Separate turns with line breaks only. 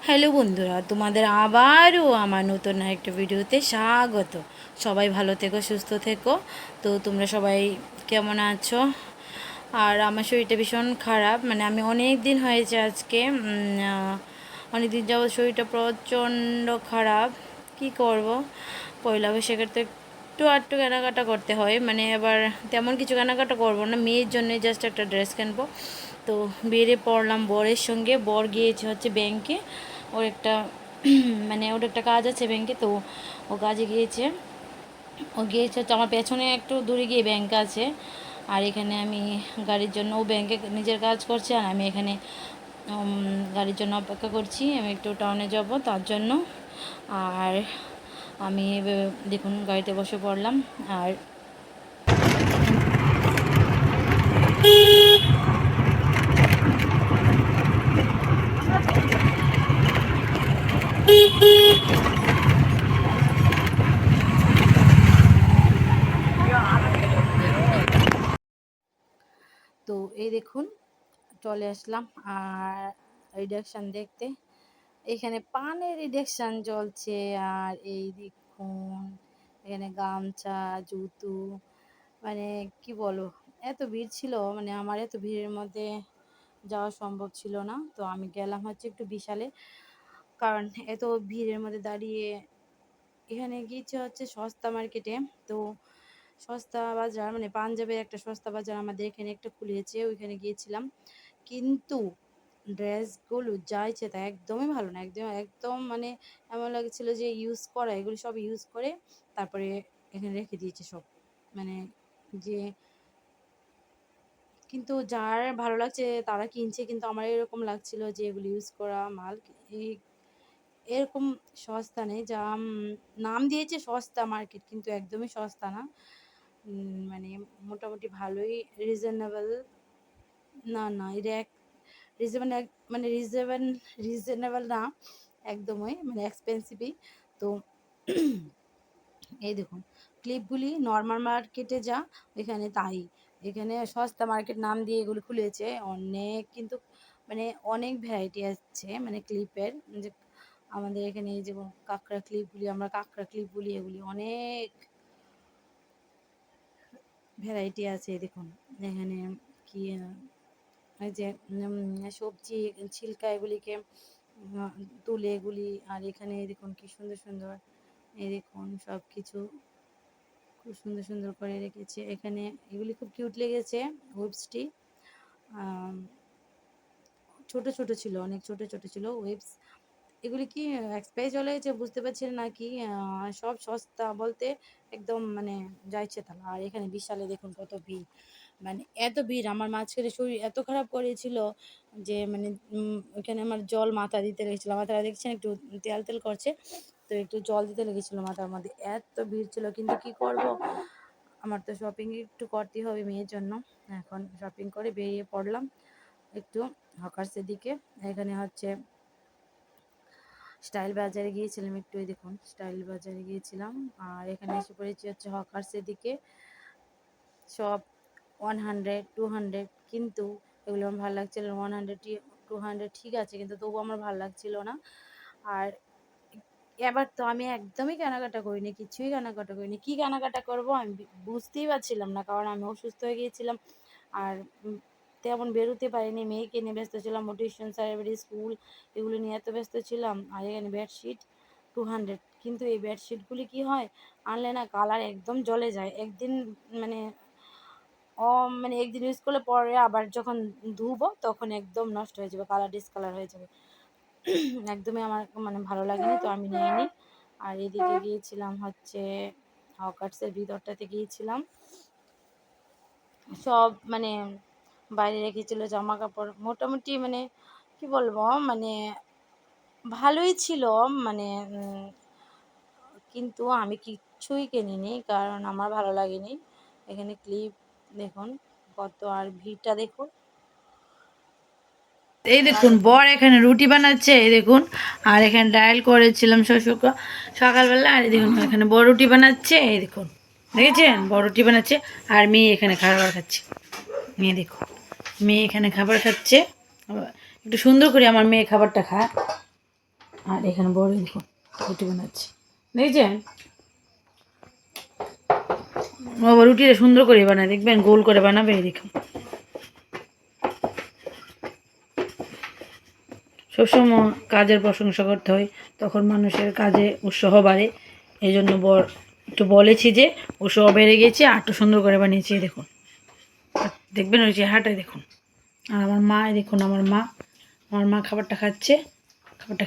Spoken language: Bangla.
হ্যালো বন্ধুরা, তোমাদের আবারও আমার নতুন একটা ভিডিওতে স্বাগত। সবাই ভালো থেকো, সুস্থ থেকো। তো তোমরা সবাই কেমন আছো? আর আমার শরীরটা ভীষণ খারাপ, মানে আমি অনেক দিন হয়েছে আজকে, অনেক দিন যাবত শরীরটা প্রচণ্ড খারাপ। কি করব, পয়লা বৈশাখের তো একটু আধটু কেনাকাটা করতে হয়, মানে এবার তেমন কিছু কেনাকাটা করবো না, মেয়ের জন্য জাস্ট একটা ড্রেস কিনবো। তো বেরিয়ে পড়লাম বরের সঙ্গে। বর গিয়েছে হচ্ছে ব্যাংকে, ওর একটা মানে ওর একটা কাজ আছে ব্যাংকে, তো ও কাজে গিয়েছে। ও গিয়েছে হচ্ছে আমার পেছনে একটু দূরে গিয়ে ব্যাংক আছে, আর এখানে আমি গাড়ির জন্য, ও ব্যাংকে নিজের কাজ করছে আর আমি এখানে গাড়ির জন্য অপেক্ষা করছি। আমি একটু টাউনে যাব তার জন্য। আর আমি দেখুন গাড়িতে বসে পড়লাম। আর তো এই দেখুন চলে আসলাম আর রিডাকশান দেখতে। এখানে পানের রিডাকশান চলছে। আর এই দেখুন এখানে গামছা, জুতো, মানে কি বলবো, এত ভিড় ছিল, মানে আমার এত ভিড়ের মধ্যে যাওয়া সম্ভব ছিল না। তো আমি গেলাম হচ্ছে একটু বিশালে, কারণ এত ভিড়ের মধ্যে দাঁড়িয়ে, এখানে গিয়েছে হচ্ছে সস্তা মার্কেটে। তো সস্তা বাজার, মানে পাঞ্জাবের একটা সস্তা বাজার আমাদের এখানে একটা খুলেছে, ওইখানে গিয়েছিলাম। কিন্তু ড্রেসগুলো যা ইচ্ছে তা একদমই ভালো না, একদম একদম মানে এমন লাগছিল যে ইউজ করা, এগুলো সব ইউজ করে তারপরে এখানে রেখে দিয়েছে সব, মানে যে, কিন্তু যার ভালো লাগছে তারা কিনছে, কিন্তু আমার এরকম লাগছিল যে এগুলো ইউজ করা মাল। এই এরকম সস্তা নেই, যা নাম দিয়েছে সস্তা মার্কেট, কিন্তু একদমই সস্তা না। মানে মোটামুটি ভালোই রিজনেবল। না না, এটা এক রিজনেবল, মানে রিজনেবল না, একদমই মানে এক্সপেন্সিভই। তো এই দেখুন ক্লিপগুলি নর্মাল মার্কেটে যা, এখানে তাই। এখানে সস্তা মার্কেট নাম দিয়ে এগুলো খুলেছে অনেক, কিন্তু মানে অনেক ভ্যারাইটি আছে, মানে ক্লিপের যে আমাদের এখানে এই যেমন কাঁকড়া ক্লিপগুলি, আমরা কাঁকড়া ক্লিপ বলি, এগুলি অনেক ভ্যারাইটি আছে। দেখুন এখানে কি এই যে সবজি ছিলকা, এগুলিকে তুলে এগুলি, আর এখানে দেখুন কি সুন্দর সুন্দর, এই দেখুন সব কিছু খুব সুন্দর সুন্দর করে রেখেছে এখানে। এগুলি খুব কিউট লেগেছে। ওয়েবসটি ছোট ছোট ছিল, অনেক ছোট ছোট ছিল ওয়েবস। এগুলি কি এক্সপায়ার চলে গেছে বুঝতে পারছি না কি, সব সস্তা বলতে একদম মানে যা ইচ্ছে তা। আর এখানে বিশালে দেখুন কত ভিড়, মানে এত ভিড় আমার মাঝখানে শরীর এত খারাপ করেছিল যে মানে ওইখানে আমার জল মাথা দিতে লেগেছিল। মাথাটা দেখছেন একটু তেল তেল করছে, তো একটু জল দিতে লেগেছিল মাথার মধ্যে, এত ভিড় ছিল। কিন্তু কি করব, আমার তো শপিং একটু করতেই হবে মেয়ের জন্য। এখন শপিং করে বেরিয়ে পড়লাম একটু হকার্সের দিকে। এখানে হচ্ছে স্টাইল বাজারে গিয়েছিলাম একটু, এই দেখুন স্টাইল বাজারে গিয়েছিলাম। আর এখানে এসে পড়েছি হচ্ছে হকার্সের দিকে। সব 100 200, কিন্তু এগুলো আমার ভালো লাগছিল। 100 200 ঠিক আছে, কিন্তু তবু আমার ভালো লাগছিল না। আর এবার তো আমি একদমই কেনাকাটা করিনি, কিছুই কেনাকাটা করিনি। কি কেনাকাটা করব আমি বুঝতেই পারছিলাম না, কারণ আমি অসুস্থ হয়ে গিয়েছিলাম। আর তেমন বেরোতে পারিনি, মেয়েকে নিয়ে ব্যস্ত ছিলাম, মোটিভেশন স্যারের স্কুল, এগুলো নিয়ে এত ব্যস্ত ছিলাম। আর এখানে বেডশিট 200, কিন্তু এই বেডশিটগুলি কি হয়, আনলে না কালার একদম জ্বলে যায় একদিন, মানে মানে একদিন ইউজ করলে পরে আবার যখন ধুবো তখন একদম নষ্ট হয়ে যাবে, কালার ডিসকালার হয়ে যাবে। একদমই আমার মানে ভালো লাগেনি, তো আমি নিইনি। আর এদিকে গিয়েছিলাম হচ্ছে হকার্সের ভিতরটাতে গিয়েছিলাম, সব মানে বাইরে রেখেছিল জামা কাপড়, মোটামুটি মানে কি বলবো, মানে ভালোই ছিল, মানে কিন্তু আমি কিচ্ছুই কিনিনি, কারণ আমার ভালো লাগেনি। এখানে ক্লিপ দেখুন কত, আর ভিড়টা দেখুন। এই দেখুন বর এখানে রুটি বানাচ্ছে, এই দেখুন। আর এখানে ডায়াল করেছিলাম সকালবেলা। আর এই দেখুন এখানে বড় রুটি বানাচ্ছে, এই দেখুন দেখেছেন বড় রুটি বানাচ্ছে। আর মেয়ে এখানে খাবার খাচ্ছে, মেয়ে দেখুন, মেয়ে এখানে খাবার খাচ্ছে। একটু সুন্দর করে আমার মেয়ে খাবারটা খায়। আর এখানে বড় দেখুন রুটি বানাচ্ছি, দেখছেন? বাবা রুটিটা সুন্দর করে বানায়, দেখবেন গোল করে বানাবে, দেখুন। সবসময় কাজের প্রশংসা করতে হয়, তখন মানুষের কাজে উৎসাহ বাড়ে। এই জন্য একটু বলেছি যে উৎসাহ বেড়ে গেছে, আর একটু সুন্দর করে বানিয়েছি, দেখুন। দেখবেন ওই চেহারাটাই দেখুন। আর আমার মা, দেখুন আমার মা খাবারটা খাচ্ছে, খাবারটা